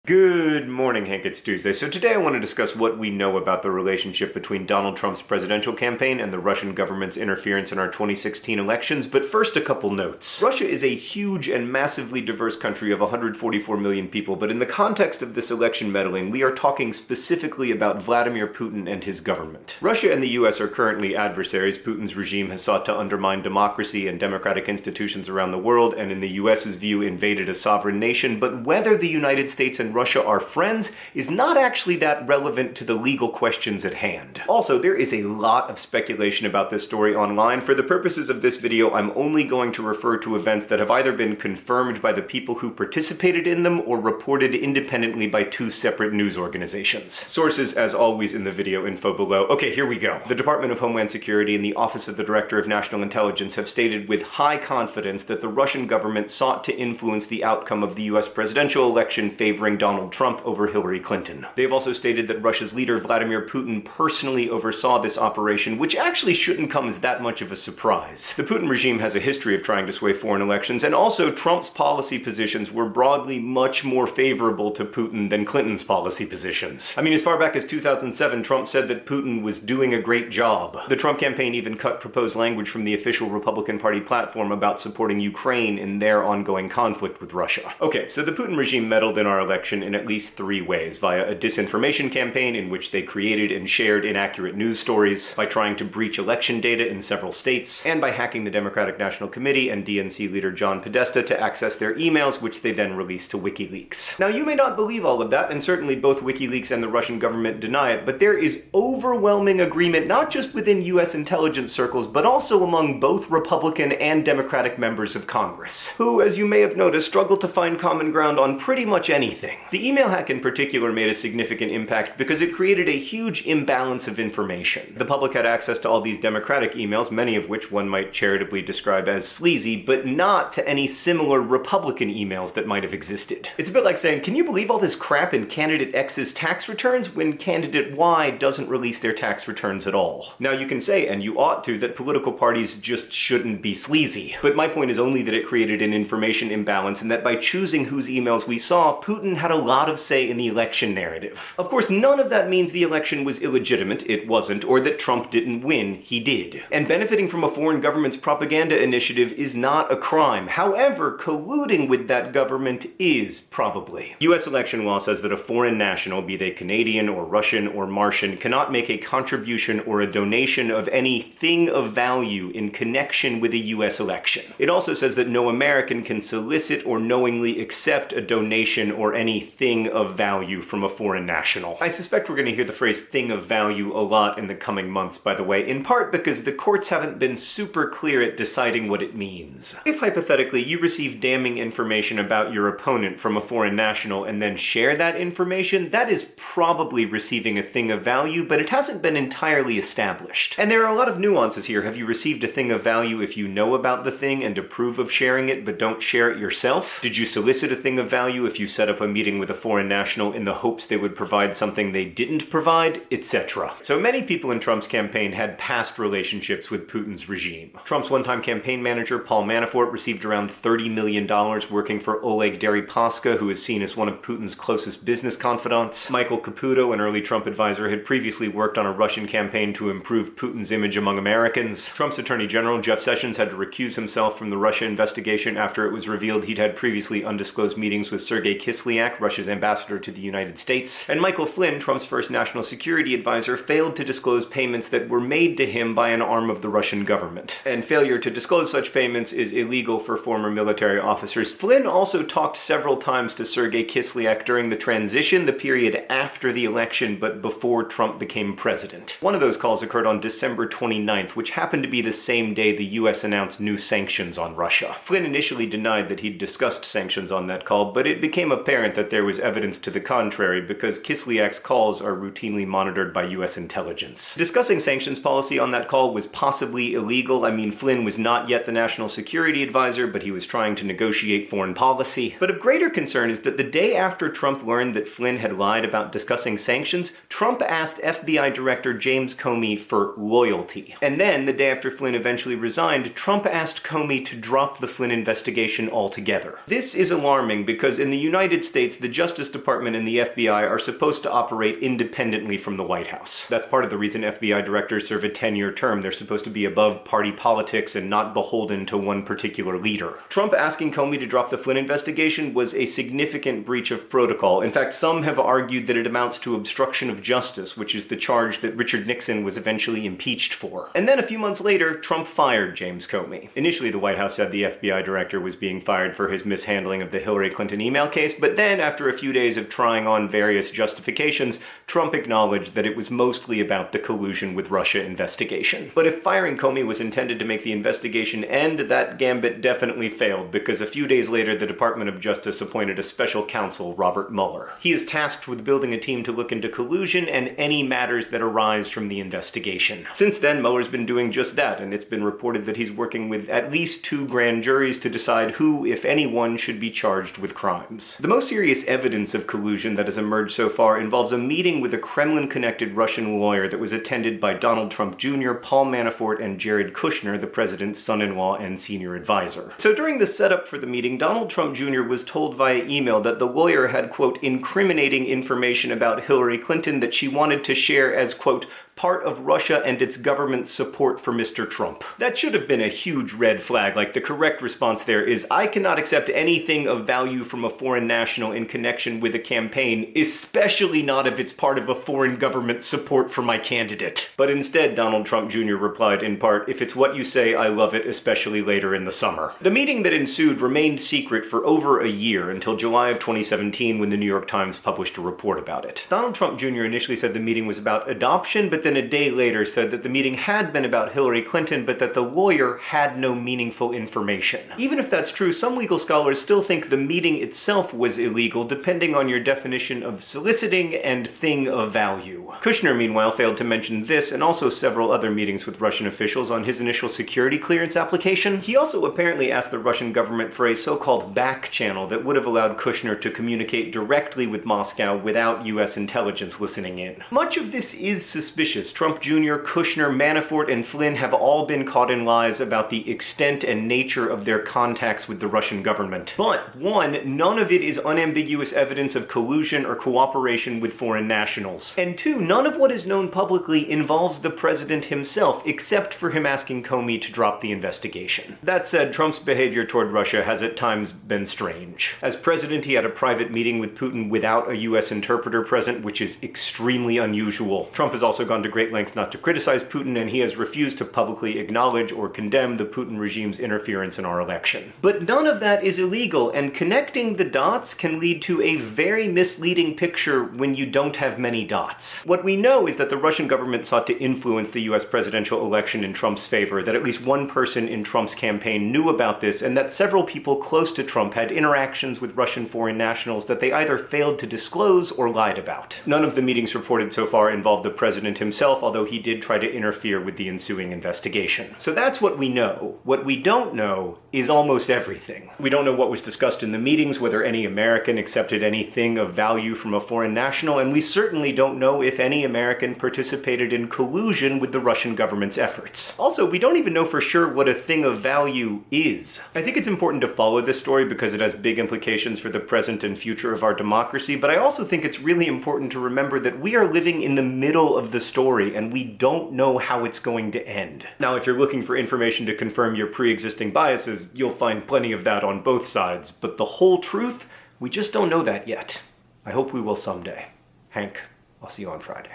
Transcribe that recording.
Good morning, Hank. It's Tuesday. So today I want to discuss what we know about the relationship between Donald Trump's presidential campaign and the Russian government's interference in our 2016 elections. But first, a couple notes. Russia is a huge and massively diverse country of 144 million people, but in the context of this election meddling, we are talking specifically about Vladimir Putin and his government. Russia and the US are currently adversaries. Putin's regime has sought to undermine democracy and democratic institutions around the world, and in the US's view, invaded a sovereign nation. But whether the United States and Russia are friends is not actually that relevant to the legal questions at hand. Also, there is a lot of speculation about this story online. For the purposes of this video, I'm only going to refer to events that have either been confirmed by the people who participated in them or reported independently by two separate news organizations. Sources, as always, in the video info below. Okay, here we go. The Department of Homeland Security and the Office of the Director of National Intelligence have stated with high confidence that the Russian government sought to influence the outcome of the US presidential election favoring Donald Trump over Hillary Clinton. They've also stated that Russia's leader Vladimir Putin personally oversaw this operation, which actually shouldn't come as that much of a surprise. The Putin regime has a history of trying to sway foreign elections, and also Trump's policy positions were broadly much more favorable to Putin than Clinton's policy positions. I mean, as far back as 2007, Trump said that Putin was doing a great job. The Trump campaign even cut proposed language from the official Republican Party platform about supporting Ukraine in their ongoing conflict with Russia. Okay, so the Putin regime meddled in our election in at least three ways: via a disinformation campaign in which they created and shared inaccurate news stories, by trying to breach election data in several states, and by hacking the Democratic National Committee and DNC leader John Podesta to access their emails, which they then released to WikiLeaks. Now, you may not believe all of that, and certainly both WikiLeaks and the Russian government deny it, but there is overwhelming agreement not just within US intelligence circles, but also among both Republican and Democratic members of Congress, who, as you may have noticed, struggle to find common ground on pretty much anything. The email hack in particular made a significant impact because it created a huge imbalance of information. The public had access to all these Democratic emails, many of which one might charitably describe as sleazy, but not to any similar Republican emails that might have existed. It's a bit like saying, can you believe all this crap in candidate X's tax returns when candidate Y doesn't release their tax returns at all? Now, you can say, and you ought to, that political parties just shouldn't be sleazy. But my point is only that it created an information imbalance, and that by choosing whose emails we saw, Putin had a lot of say in the election narrative. Of course, none of that means the election was illegitimate. It wasn't. Or that Trump didn't win. He did. And benefiting from a foreign government's propaganda initiative is not a crime. However, colluding with that government is, probably. US election law says that a foreign national, be they Canadian or Russian or Martian, cannot make a contribution or a donation of any thing of value in connection with a US election. It also says that no American can solicit or knowingly accept a donation or any thing of value from a foreign national. I suspect we're going to hear the phrase thing of value a lot in the coming months, by the way, in part because the courts haven't been super clear at deciding what it means. If hypothetically you receive damning information about your opponent from a foreign national and then share that information, that is probably receiving a thing of value, but it hasn't been entirely established. And there are a lot of nuances here. Have you received a thing of value if you know about the thing and approve of sharing it but don't share it yourself? Did you solicit a thing of value if you set up a meeting with a foreign national in the hopes they would provide something they didn't provide, etc. So many people in Trump's campaign had past relationships with Putin's regime. Trump's one-time campaign manager, Paul Manafort, received around $30 million working for Oleg Deripaska, who is seen as one of Putin's closest business confidants. Michael Caputo, an early Trump advisor, had previously worked on a Russian campaign to improve Putin's image among Americans. Trump's Attorney General, Jeff Sessions, had to recuse himself from the Russia investigation after it was revealed he'd had previously undisclosed meetings with Sergei Kislyak, Russia's ambassador to the United States. And Michael Flynn, Trump's first national security advisor, failed to disclose payments that were made to him by an arm of the Russian government. And failure to disclose such payments is illegal for former military officers. Flynn also talked several times to Sergei Kislyak during the transition, the period after the election but before Trump became president. One of those calls occurred on December 29th, which happened to be the same day the US announced new sanctions on Russia. Flynn initially denied that he'd discussed sanctions on that call, but it became apparent that there was evidence to the contrary because Kislyak's calls are routinely monitored by US intelligence. Discussing sanctions policy on that call was possibly illegal. I mean, Flynn was not yet the national security advisor, but he was trying to negotiate foreign policy. But of greater concern is that the day after Trump learned that Flynn had lied about discussing sanctions, Trump asked FBI Director James Comey for loyalty. And then, the day after Flynn eventually resigned, Trump asked Comey to drop the Flynn investigation altogether. This is alarming because in the United States, the Justice Department and the FBI are supposed to operate independently from the White House. That's part of the reason FBI directors serve a 10-year term. They're supposed to be above party politics and not beholden to one particular leader. Trump asking Comey to drop the Flynn investigation was a significant breach of protocol. In fact, some have argued that it amounts to obstruction of justice, which is the charge that Richard Nixon was eventually impeached for. And then a few months later, Trump fired James Comey. Initially, the White House said the FBI director was being fired for his mishandling of the Hillary Clinton email case, but then, after a few days of trying on various justifications, Trump acknowledged that it was mostly about the collusion with Russia investigation. But if firing Comey was intended to make the investigation end, that gambit definitely failed, because a few days later, the Department of Justice appointed a special counsel, Robert Mueller. He is tasked with building a team to look into collusion and any matters that arise from the investigation. Since then, Mueller's been doing just that, and it's been reported that he's working with at least 2 grand juries to decide who, if anyone, should be charged with crimes. The most serious evidence of collusion that has emerged so far involves a meeting with a Kremlin-connected Russian lawyer that was attended by Donald Trump Jr., Paul Manafort, and Jared Kushner, the president's son-in-law and senior advisor. So during the setup for the meeting, Donald Trump Jr. was told via email that the lawyer had, quote, incriminating information about Hillary Clinton that she wanted to share as, quote, part of Russia and its government's support for Mr. Trump. That should have been a huge red flag. Like, the correct response there is, I cannot accept anything of value from a foreign national in connection with a campaign, especially not if it's part of a foreign government's support for my candidate. But instead, Donald Trump Jr. replied in part, if it's what you say, I love it, especially later in the summer. The meeting that ensued remained secret for over a year, until July of 2017, when the New York Times published a report about it. Donald Trump Jr. initially said the meeting was about adoption, but then a day later said that the meeting had been about Hillary Clinton, but that the lawyer had no meaningful information. Even if that's true, some legal scholars still think the meeting itself was illegal, depending on your definition of soliciting and thing of value. Kushner, meanwhile, failed to mention this and also several other meetings with Russian officials on his initial security clearance application. He also apparently asked the Russian government for a so-called back channel that would have allowed Kushner to communicate directly with Moscow without US intelligence listening in. Much of this is suspicious. Trump Jr., Kushner, Manafort, and Flynn have all been caught in lies about the extent and nature of their contacts with the Russian government. But, one, none of it is unambiguous evidence of collusion or cooperation with foreign nationals. And two, none of what is known publicly involves the president himself, except for him asking Comey to drop the investigation. That said, Trump's behavior toward Russia has at times been strange. As president, he had a private meeting with Putin without a US interpreter present, which is extremely unusual. Trump has also gone to great lengths not to criticize Putin, and he has refused to publicly acknowledge or condemn the Putin regime's interference in our election. But none of that is illegal, and connecting the dots can lead to a very misleading picture when you don't have many dots. What we know is that the Russian government sought to influence the US presidential election in Trump's favor, that at least one person in Trump's campaign knew about this, and that several people close to Trump had interactions with Russian foreign nationals that they either failed to disclose or lied about. None of the meetings reported so far involved the president himself, although he did try to interfere with the ensuing investigation. So that's what we know. What we don't know is almost everything. We don't know what was discussed in the meetings, whether any American accepted anything of value from a foreign national, and we certainly don't know if any American participated in collusion with the Russian government's efforts. Also, we don't even know for sure what a thing of value is. I think it's important to follow this story because it has big implications for the present and future of our democracy, but I also think it's really important to remember that we are living in the middle of the story, and we don't know how it's going to end. Now, if you're looking for information to confirm your pre-existing biases, you'll find plenty of that on both sides, but the whole truth, we just don't know that yet. I hope we will someday. Hank, I'll see you on Friday.